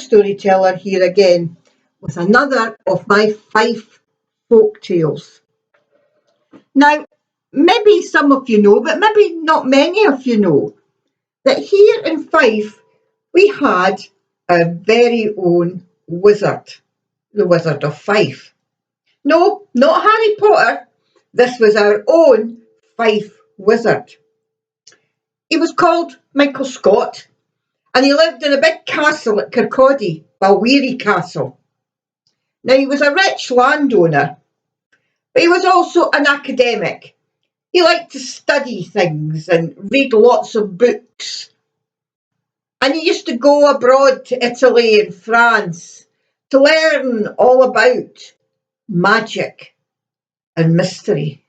storyteller here again with another of my Fife Folktales. Now, maybe some of you know, but maybe not many of you know, that here in Fife we had our very own wizard, the Wizard of Fife. No, not Harry Potter. This was our own Fife wizard. He was called Michael Scott, and he lived in a big castle at Kirkcaldy, Balwearie Castle. Now, he was a rich landowner, but he was also an academic. He liked to study things and read lots of books. And he used to go abroad to Italy and France to learn all about magic and mystery.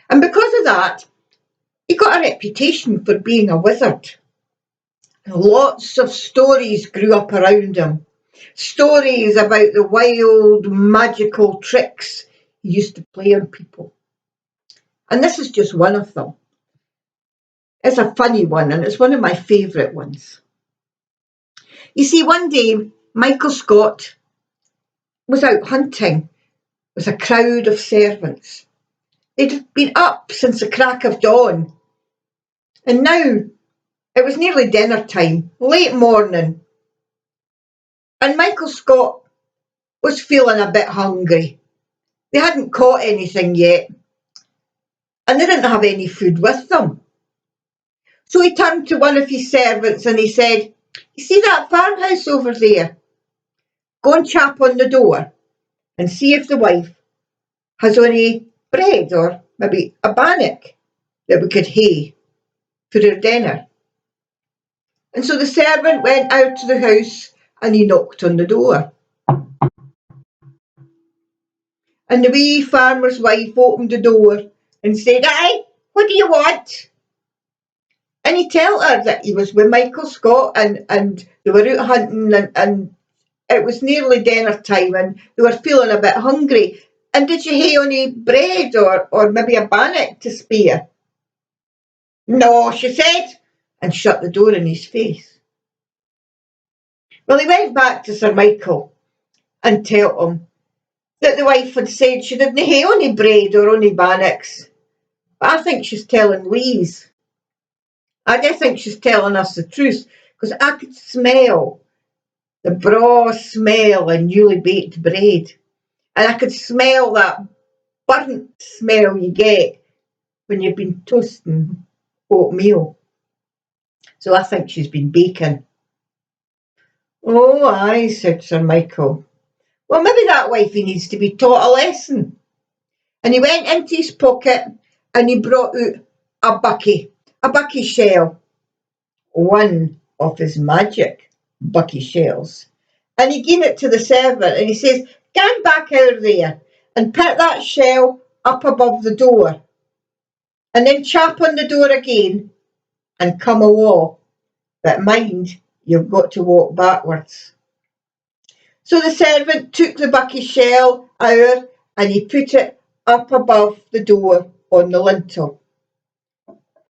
And because of that, he got a reputation for being a wizard. Lots of stories grew up around him. Stories about the wild, magical tricks he used to play on people. And this is just one of them. It's a funny one, and it's one of my favourite ones. You see, one day, Michael Scott was out hunting with a crowd of servants. They'd been up since the crack of dawn, and now it was nearly dinner time, late morning, and Michael Scott was feeling a bit hungry. They hadn't caught anything yet, and they didn't have any food with them. So he turned to one of his servants and he said, "You see that farmhouse over there? Go and tap on the door and see if the wife has any bread or maybe a bannock that we could hae for her dinner." And so the servant went out to the house and he knocked on the door. And the wee farmer's wife opened the door and said, "Aye, what do you want?" And he told her that he was with Michael Scott and they were out hunting and it was nearly dinner time and they were feeling a bit hungry. "And did you hae any bread or maybe a bannock to spare?" "No," she said, and shut the door in his face. Well, he went back to Sir Michael and told him that the wife had said she didn't hae any bread or any bannocks. But I think she's telling lies. I do think she's telling us the truth, because I could smell the braw smell of newly baked bread. And I could smell that burnt smell you get when you've been toasting oatmeal. So I think she's been baking. "Oh, aye," said Sir Michael. "Well, maybe that wifey needs to be taught a lesson." And he went into his pocket and he brought out a bucky shell, one of his magic bucky shells. And he gave it to the servant and he says, "Gang back out there and put that shell up above the door. And then chap on the door again and come awa. But mind, you've got to walk backwards." So the servant took the bucky shell out and he put it up above the door on the lintel.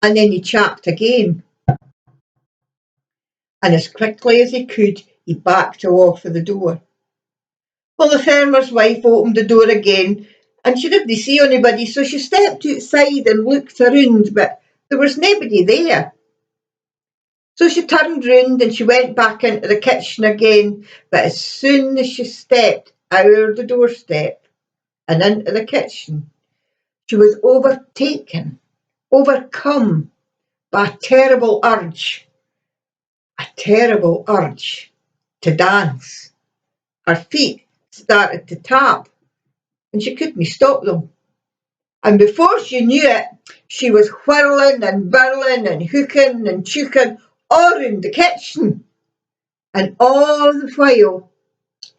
And then he chapped again. And as quickly as he could, he backed off for the door. Well, the farmer's wife opened the door again and she didn't see anybody, so she stepped outside and looked around, but there was nobody there. So she turned round and she went back into the kitchen again, but as soon as she stepped out of the doorstep and into the kitchen, she was overcome by a terrible urge to dance. Her feet started to tap and she couldn't stop them. And before she knew it, she was whirling and whirling and hooking and chooking all round the kitchen. And all the while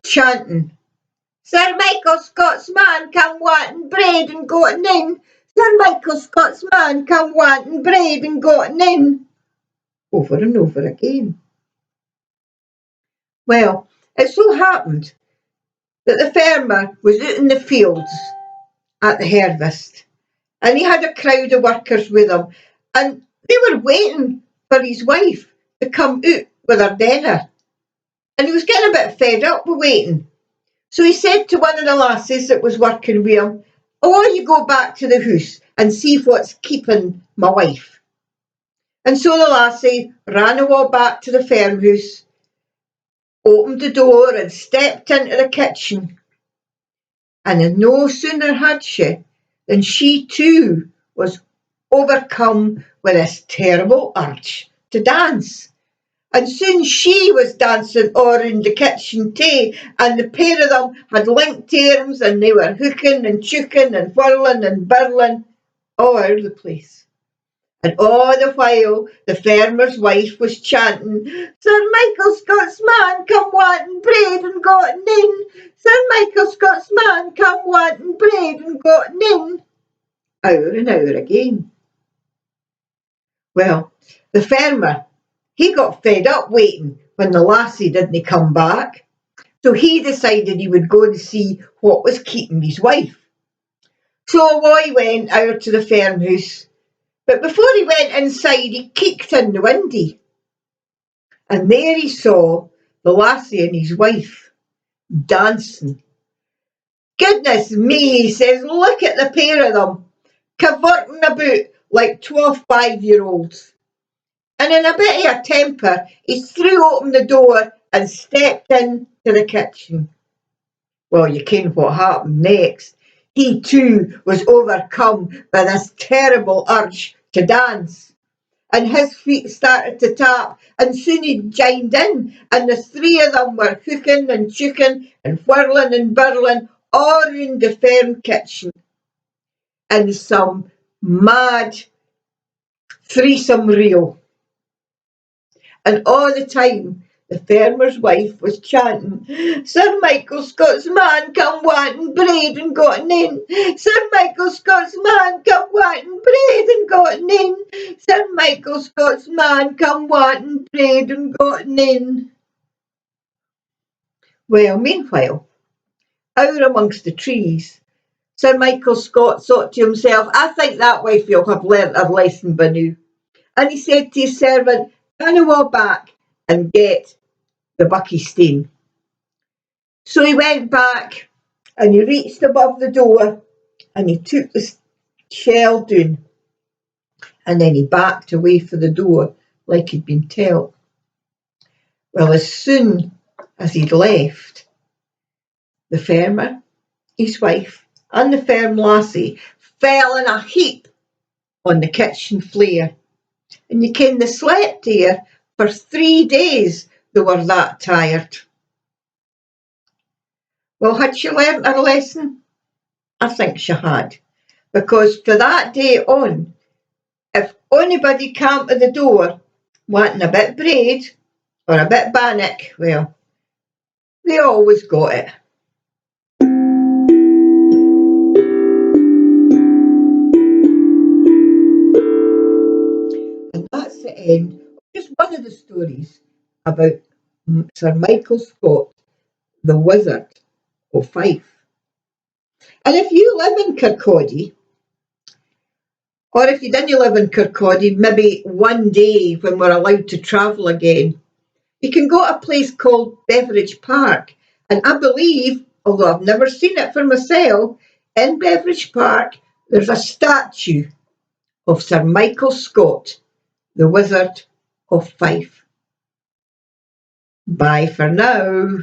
chanting, "Sir Michael Scott's man come wanting bread and gotten in. Sir Michael Scott's man come wanting bread and gotten in." Over and over again. Well, it so happened that the farmer was out in the fields at the harvest and he had a crowd of workers with him and they were waiting for his wife to come out with her dinner. and he was getting a bit fed up with waiting. So he said to one of the lasses that was working with him, "Oh, you go back to the house and see what's keeping my wife." And so the lassie ran away back to the farmhouse, opened the door and stepped into the kitchen. And no sooner had she than she too was overcome with this terrible urge to dance. And soon she was dancing all round the kitchen too, and the pair of them had linked arms and they were hooking and chooking and whirling and birling all over the place. And all the while the farmer's wife was chanting, "Sir Michael Scott's man come wanting bread and gotten in. Sir Michael Scott's man come wanting bread and gotten in," hour and hour again. Well, the farmer, he got fed up waiting when the lassie didn't come back, so he decided he would go and see what was keeping his wife. So away went out to the farmhouse, but before he went inside he kicked in the windy, and there he saw the lassie and his wife dancing. "Goodness me," he says, "look at the pair of them, cavorting about like 12 5-year-olds. And in a bit of a temper, he threw open the door and stepped into the kitchen. Well, you ken what happened next. He too was overcome by this terrible urge to dance. And his feet started to tap, and soon he joined in, and the three of them were hooking and chooking and whirling and birling all round the firm kitchen in some mad threesome reel. And all the time the farmer's wife was chanting, "Sir Michael Scott's man come wanting bread and gotten in. Sir Michael Scott's man come wanting bread and gotten in. Sir Michael Scott's man come wanting bread and gotten in." Well, meanwhile, out amongst the trees, Sir Michael Scott thought to himself, "I think that wife will have learnt her lesson by now." And he said to his servant, "Run away back and get the bucky steen." So he went back and he reached above the door and he took the shell down, and then he backed away for the door like he'd been told. Well, as soon as he'd left, the farmer, his wife, and the farm lassie fell in a heap on the kitchen floor. And you ken they slept there for 3 days, they were that tired. Well, had she learnt her lesson? I think she had. Because for that day on, if anybody came to the door wanting a bit of bread or a bit of bannock, well, they always got it. And that's the end of just one of the stories about Sir Michael Scott, the Wizard of Fife. And if you live in Kirkcaldy, or if you didn't live in Kirkcaldy, maybe one day when we're allowed to travel again, you can go to a place called Beveridge Park. And I believe, although I've never seen it for myself, in Beveridge Park there's a statue of Sir Michael Scott, the Wizard of Fife. Bye for now.